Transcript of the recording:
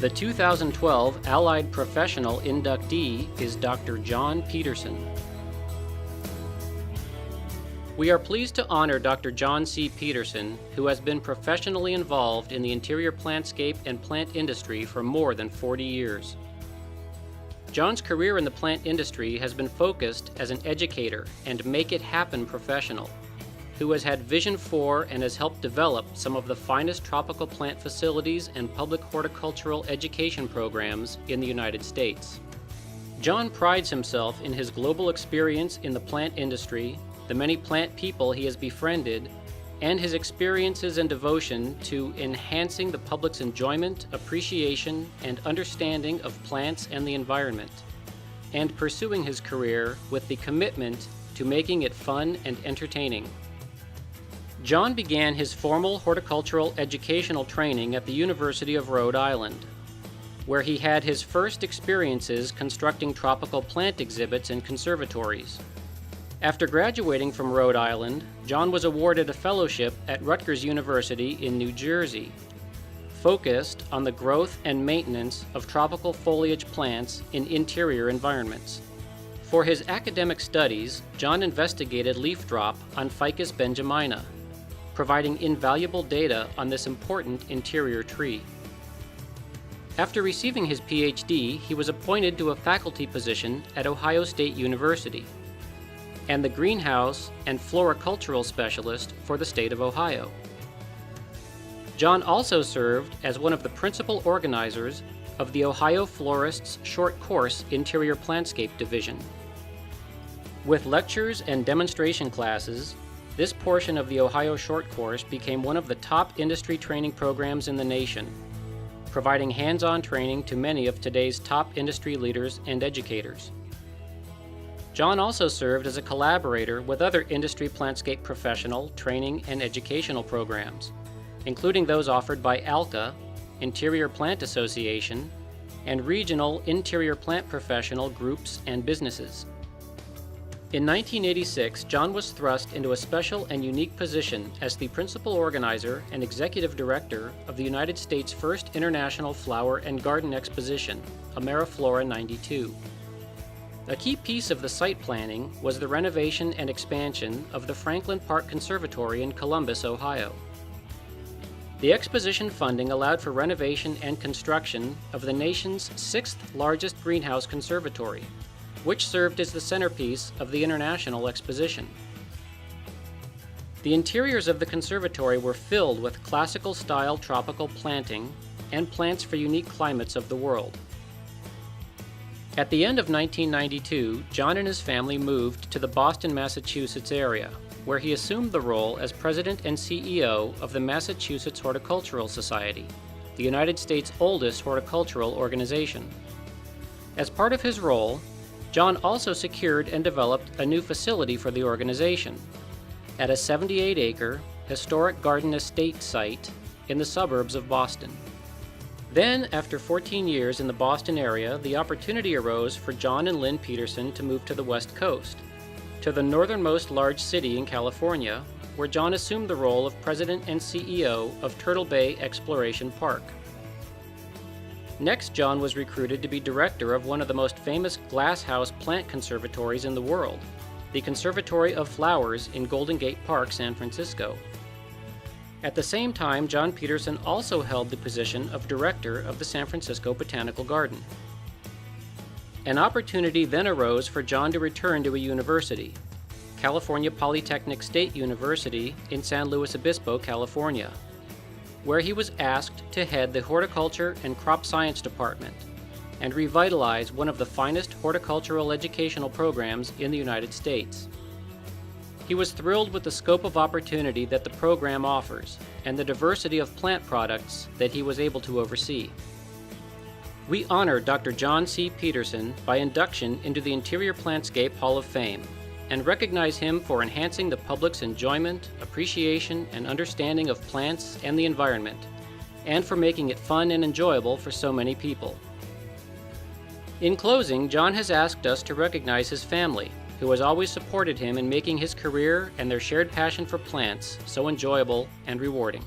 The 2012 Allied Professional Inductee is Dr. John Peterson. We are pleased to honor Dr. John C. Peterson, who has been professionally involved in the interior plantscape and plant industry for more than 40 years. John's career in the plant industry has been focused as an educator and make-it-happen professional, who has had vision for and has helped develop some of the finest tropical plant facilities and public horticultural education programs in the United States. John prides himself in his global experience in the plant industry, the many plant people he has befriended, and his experiences and devotion to enhancing the public's enjoyment, appreciation, and understanding of plants and the environment, and pursuing his career with the commitment to making it fun and entertaining. John began his formal horticultural educational training at the University of Rhode Island, where he had his first experiences constructing tropical plant exhibits in conservatories. After graduating from Rhode Island, John was awarded a fellowship at Rutgers University in New Jersey, focused on the growth and maintenance of tropical foliage plants in interior environments. For his academic studies, John investigated leaf drop on Ficus benjamina, providing invaluable data on this important interior tree. After receiving his Ph.D., he was appointed to a faculty position at Ohio State University and the greenhouse and floricultural specialist for the state of Ohio. John also served as one of the principal organizers of the Ohio Florists Short Course Interior Plantscape Division. With lectures and demonstration classes, this portion of the Ohio Short Course became one of the top industry training programs in the nation, providing hands-on training to many of today's top industry leaders and educators. John also served as a collaborator with other industry plantscape professional training and educational programs, including those offered by ALCA, Interior Plant Association, and regional interior plant professional groups and businesses. In 1986, John was thrust into a special and unique position as the principal organizer and executive director of the United States' first International Flower and Garden Exposition, AmeriFlora 92. A key piece of the site planning was the renovation and expansion of the Franklin Park Conservatory in Columbus, Ohio. The exposition funding allowed for renovation and construction of the nation's sixth largest greenhouse conservatory, which served as the centerpiece of the International Exposition. The interiors of the conservatory were filled with classical-style tropical planting and plants for unique climates of the world. At the end of 1992, John and his family moved to the Boston, Massachusetts area, where he assumed the role as president and CEO of the Massachusetts Horticultural Society, the United States' oldest horticultural organization. As part of his role, John also secured and developed a new facility for the organization at a 78-acre historic garden estate site in the suburbs of Boston. Then, after 14 years in the Boston area, the opportunity arose for John and Lynn Peterson to move to the West Coast, to the northernmost large city in California, where John assumed the role of president and CEO of Turtle Bay Exploration Park. Next, John was recruited to be director of one of the most famous glasshouse plant conservatories in the world, the Conservatory of Flowers in Golden Gate Park, San Francisco. At the same time, John Peterson also held the position of director of the San Francisco Botanical Garden. An opportunity then arose for John to return to a university, California Polytechnic State University in San Luis Obispo, California, where he was asked to head the Horticulture and Crop Science Department and revitalize one of the finest horticultural educational programs in the United States. He was thrilled with the scope of opportunity that the program offers and the diversity of plant products that he was able to oversee. We honor Dr. John C. Peterson by induction into the Interior Plantscape Hall of Fame and recognize him for enhancing the public's enjoyment, appreciation, and understanding of plants and the environment, and for making it fun and enjoyable for so many people. In closing, John has asked us to recognize his family, who has always supported him in making his career and their shared passion for plants so enjoyable and rewarding.